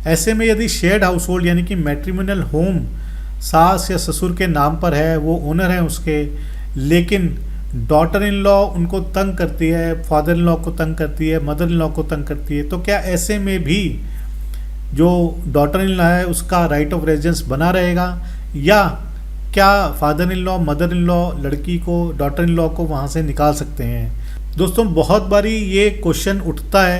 ऐसे में यदि शेयर्ड हाउस होल्ड यानी कि मैट्रिमोनियल होम सास या ससुर के नाम पर है, वो ओनर है उसके, लेकिन डॉटर इन लॉ उनको तंग करती है, फादर इन लॉ को तंग करती है, मदर इन लॉ को तंग करती है, तो क्या ऐसे में भी जो डॉटर इन लॉ है उसका राइट ऑफ रेजिडेंस बना रहेगा, या क्या father in law mother in law लड़की को, डॉटर इन लॉ को वहाँ से निकाल सकते हैं? दोस्तों, बहुत बारी ये क्वेश्चन उठता है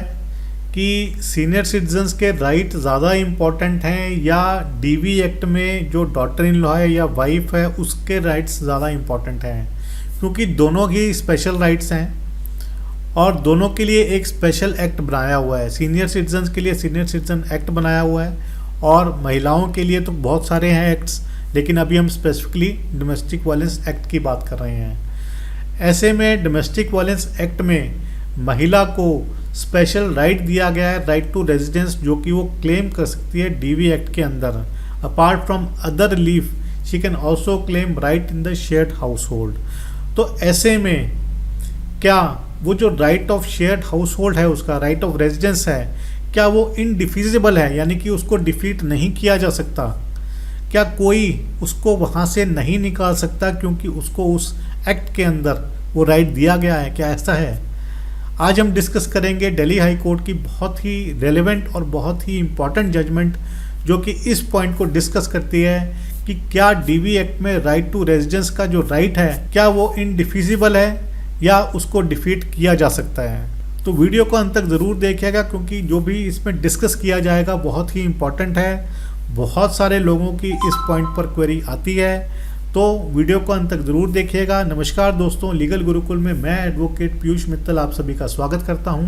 कि सीनियर सिटीजन्स के राइट ज़्यादा इम्पॉर्टेंट हैं या डीवी एक्ट में जो डॉटर इन लॉ है या वाइफ है उसके राइट्स ज़्यादा इम्पॉर्टेंट हैं, क्योंकि दोनों ही स्पेशल राइट्स हैं और दोनों के लिए एक स्पेशल एक्ट बनाया हुआ है। सीनियर सिटीजन्स के लिए सीनियर सिटीजन एक्ट बनाया हुआ है और महिलाओं के लिए तो बहुत सारे हैं एक्ट्स, लेकिन अभी हम स्पेसिफिकली डोमेस्टिक वायलेंस एक्ट की बात कर रहे हैं। ऐसे में डोमेस्टिक वायलेंस एक्ट में महिला को स्पेशल राइट दिया गया है, राइट टू रेजिडेंस, जो कि वो क्लेम कर सकती है डीवी एक्ट के अंदर। Apart from other relief she can also claim right in the shared house hold. तो ऐसे में क्या वो जो right of shared house hold है, उसका राइट ऑफ रेजिडेंस है, क्या वो इनडिफिजिबल है, यानी कि उसको डिफीट नहीं किया जा सकता? क्या कोई उसको वहाँ से नहीं निकाल सकता क्योंकि उसको उस एक्ट के अंदर वो राइट दिया गया है? क्या ऐसा है? आज हम डिस्कस करेंगे दिल्ली हाई कोर्ट की बहुत ही रेलेवेंट और बहुत ही इम्पॉर्टेंट जजमेंट, जो कि इस पॉइंट को डिस्कस करती है कि क्या डीवी एक्ट में राइट टू रेजिडेंस का जो राइट है, क्या वो इनडिफिजिबल है या उसको डिफीट किया जा सकता है। तो वीडियो को अंत तक ज़रूर देखिएगा, क्योंकि जो भी इसमें डिस्कस किया जाएगा बहुत ही इम्पॉर्टेंट है। बहुत सारे लोगों की इस पॉइंट पर क्वेरी आती है, तो वीडियो को अंत तक ज़रूर देखिएगा। नमस्कार दोस्तों, लीगल गुरुकुल में मैं एडवोकेट पीयूष मित्तल आप सभी का स्वागत करता हूं।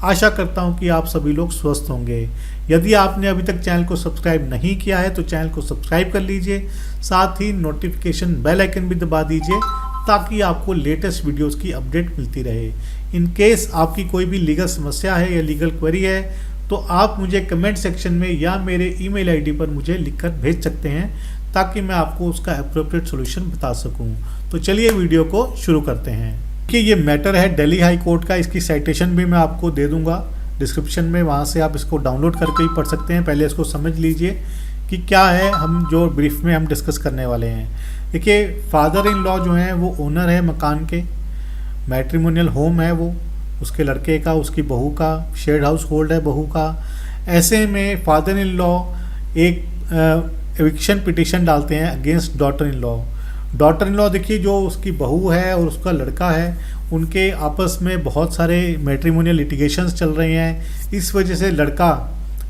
आशा करता हूं कि आप सभी लोग स्वस्थ होंगे। यदि आपने अभी तक चैनल को सब्सक्राइब नहीं किया है तो चैनल को सब्सक्राइब कर लीजिए, साथ ही नोटिफिकेशन बेल आइकन भी दबा दीजिए ताकि आपको लेटेस्ट वीडियोस की अपडेट मिलती रहे। इन केस आपकी कोई भी लीगल समस्या है या लीगल क्वेरी है तो आप मुझे कमेंट सेक्शन में या मेरे ईमेल आईडी पर मुझे लिखकर भेज सकते हैं, ताकि मैं आपको उसका एप्रोप्रिएट सॉल्यूशन बता सकूं। तो चलिए वीडियो को शुरू करते हैं। कि ये मैटर है दिल्ली हाई कोर्ट का, इसकी साइटेशन भी मैं आपको दे दूंगा डिस्क्रिप्शन में, वहाँ से आप इसको डाउनलोड करके ही पढ़ सकते हैं। पहले इसको समझ लीजिए कि क्या है हम जो ब्रीफ में हम डिस्कस करने वाले हैं। देखिए, फादर इन लॉ जो हैं वो ओनर है मकान के, मैट्रिमोनियल होम है वो उसके लड़के का, उसकी बहू का, शेयर्ड हाउस होल्ड है बहू का। ऐसे में फादर इन लॉ एक एविक्शन पिटिशन डालते हैं against daughter in law. Daughter in law देखिए, जो उसकी बहू है और उसका लड़का है, उनके आपस में बहुत सारे मैट्रिमोनियल लिटिगेशंस चल रहे हैं। इस वजह से लड़का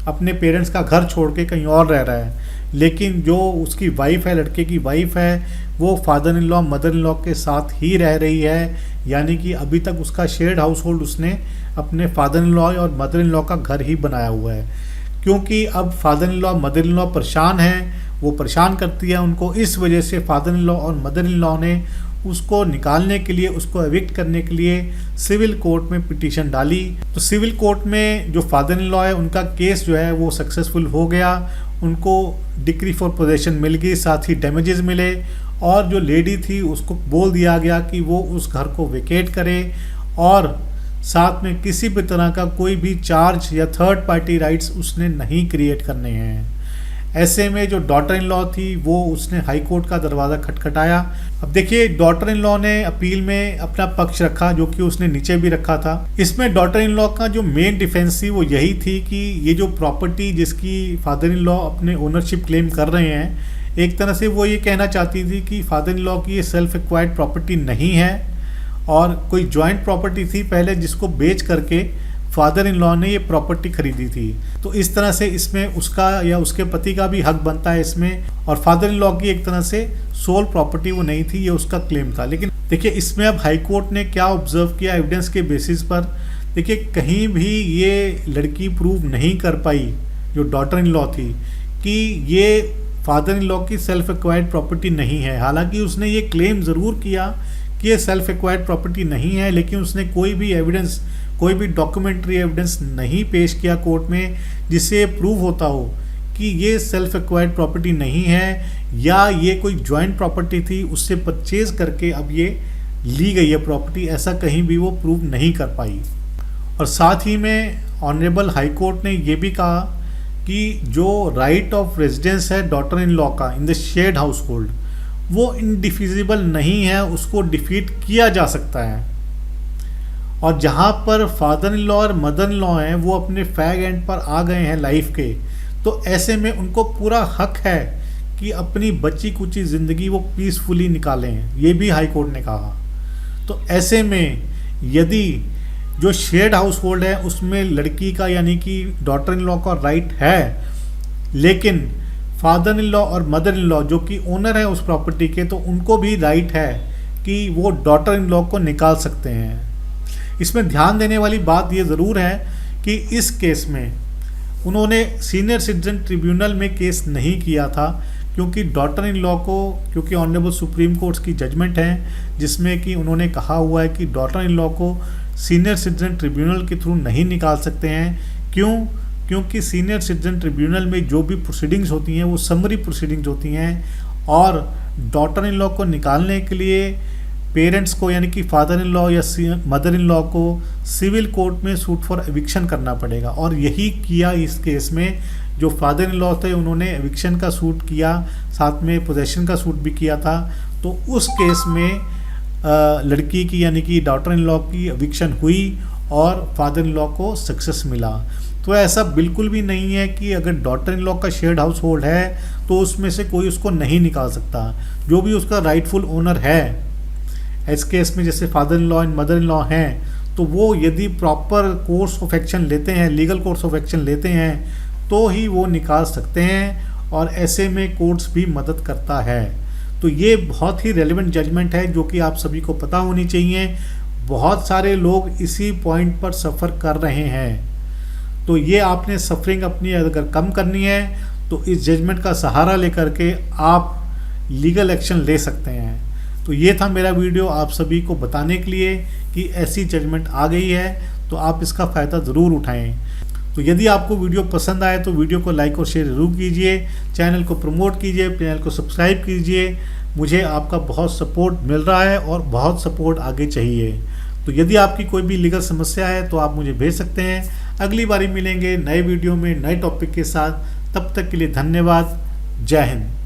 अपने पेरेंट्स का घर छोड़ के कहीं और रह रहा है, लेकिन जो उसकी वाइफ है, लड़के की वाइफ है, वो father in law mother in law के साथ ही रह रही है। यानी कि अभी तक उसका शेयर्ड हाउस होल्ड उसने अपने फादर इन लॉ और मदर इन लॉ का घर ही बनाया हुआ है। क्योंकि अब father in law mother in law परेशान हैं, वो परेशान करती है उनको, इस वजह से फादर इन लॉ और मदर इन लॉ ने उसको निकालने के लिए, उसको एविक्ट करने के लिए सिविल कोर्ट में पिटीशन डाली। तो सिविल कोर्ट में जो फादर इन लॉ है उनका केस जो है वो सक्सेसफुल हो गया, उनको डिक्री फॉर पोजेशन मिल गई, साथ ही डैमेजेस मिले, और जो लेडी थी उसको बोल दिया गया कि वो उस घर को वेकेट करे और साथ में किसी भी तरह का कोई भी चार्ज या थर्ड पार्टी राइट्स उसने नहीं क्रिएट करने हैं। ऐसे में जो डॉटर इन लॉ थी वो उसने हाई कोर्ट का दरवाज़ा खटखटाया। अब देखिए, डॉटर इन लॉ ने अपील में अपना पक्ष रखा, जो कि उसने नीचे भी रखा था। इसमें डॉटर इन लॉ का जो मेन डिफेंस थी वो यही थी कि ये जो प्रॉपर्टी जिसकी फादर इन लॉ अपने ओनरशिप क्लेम कर रहे हैं, एक तरह से वो ये कहना चाहती थी कि फादर इन लॉ की ये सेल्फ एक्वायर्ड प्रॉपर्टी नहीं है और कोई जॉइंट प्रॉपर्टी थी पहले, जिसको बेच करके फादर इन लॉ ने ये प्रॉपर्टी खरीदी थी। तो इस तरह से इसमें उसका या उसके पति का भी हक बनता है इसमें, और फादर इन लॉ की एक तरह से सोल प्रॉपर्टी वो नहीं थी, ये उसका क्लेम था। लेकिन देखिए, इसमें अब हाई कोर्ट ने क्या ऑब्जर्व किया एविडेंस के बेसिस पर, देखिए कहीं भी ये लड़की प्रूव नहीं कर पाई, जो डॉटर इन लॉ थी, कि ये फादर इन लॉ की सेल्फ एक्वायर्ड प्रॉपर्टी नहीं है। हालांकि उसने ये क्लेम ज़रूर किया कि ये सेल्फ एक्वायर्ड प्रॉपर्टी नहीं है, लेकिन उसने कोई भी एविडेंस, कोई भी डॉक्यूमेंट्री एविडेंस नहीं पेश किया कोर्ट में जिससे प्रूव होता हो कि ये सेल्फ एक्वायर्ड प्रॉपर्टी नहीं है या ये कोई जॉइंट प्रॉपर्टी थी, उससे परचेज करके अब ये ली गई है प्रॉपर्टी। ऐसा कहीं भी वो प्रूव नहीं कर पाई। और साथ ही में ऑनरेबल हाई कोर्ट ने ये भी कहा कि जो राइट ऑफ रेजिडेंस है डॉटर इन लॉ का in the shared house hold, वो इनडिफिजिबल नहीं है, उसको डिफीट किया जा सकता है। और जहाँ पर फादर इन लॉ और मदर इन लॉ हैं वो अपने फैग एंड पर आ गए हैं लाइफ के, तो ऐसे में उनको पूरा हक है कि अपनी बची कुची ज़िंदगी वो पीसफुली निकालें, ये भी हाई कोर्ट ने कहा। तो ऐसे में यदि जो शेयर्ड हाउस होल्ड है उसमें लड़की का यानी कि डॉटर इन लॉ का राइट है, लेकिन फादर इन लॉ और मदर इन लॉ जो कि ओनर है उस प्रॉपर्टी के, तो उनको भी राइट है कि वो डॉटर इन लॉ को निकाल सकते हैं। इसमें ध्यान देने वाली बात ये ज़रूर है कि इस केस में उन्होंने सीनियर सिटीजन ट्रिब्यूनल में केस नहीं किया था, क्योंकि डॉटर इन लॉ को, क्योंकि ऑनरेबल सुप्रीम कोर्ट की जजमेंट है जिसमें कि उन्होंने कहा हुआ है कि डॉटर इन लॉ को सीनियर सिटीजन ट्रिब्यूनल के थ्रू नहीं निकाल सकते हैं। क्यों? क्योंकि सीनियर सिटीजन ट्रिब्यूनल में जो भी प्रोसीडिंग्स होती हैं वो समरी प्रोसीडिंग्स होती हैं, और डॉटर इन लॉ को निकालने के लिए पेरेंट्स को यानी कि फादर इन लॉ या मदर इन लॉ को सिविल कोर्ट में सूट फॉर एविक्शन करना पड़ेगा। और यही किया इस केस में। जो फादर इन लॉ थे उन्होंने एविक्शन का सूट किया, साथ में पोजेशन का सूट भी किया था। तो उस केस में लड़की की यानी कि डॉटर इन लॉ की एविक्शन हुई और फादर इन लॉ को सक्सेस मिला। तो ऐसा बिल्कुल भी नहीं है कि अगर डॉटर इन लॉ का शेयर्ड हाउस होल्ड है तो उसमें से कोई उसको नहीं निकाल सकता। जो भी उसका राइटफुल ओनर है, इस केस में जैसे father in law and mother in law हैं, तो वो यदि प्रॉपर कोर्स ऑफ एक्शन लेते हैं, लीगल कोर्स ऑफ एक्शन लेते हैं, तो ही वो निकाल सकते हैं। और ऐसे में कोर्ट्स भी मदद करता है। तो ये बहुत ही रेलेवेंट जजमेंट है जो कि आप सभी को पता होनी चाहिए। बहुत सारे लोग इसी पॉइंट पर सफ़र कर रहे हैं, तो ये आपने सफरिंग अपनी अगर कम करनी है तो इस जजमेंट का सहारा लेकर के आप लीगल एक्शन ले सकते हैं। तो ये था मेरा वीडियो आप सभी को बताने के लिए कि ऐसी जजमेंट आ गई है, तो आप इसका फ़ायदा ज़रूर उठाएं। तो यदि आपको वीडियो पसंद आए तो वीडियो को लाइक और शेयर ज़रूर कीजिए, चैनल को प्रमोट कीजिए, चैनल को सब्सक्राइब कीजिए। मुझे आपका बहुत सपोर्ट मिल रहा है और बहुत सपोर्ट आगे चाहिए। तो यदि आपकी कोई भी लीगल समस्या है तो आप मुझे भेज सकते हैं। अगली बारी मिलेंगे नए वीडियो में नए टॉपिक के साथ। तब तक के लिए धन्यवाद। जय हिंद।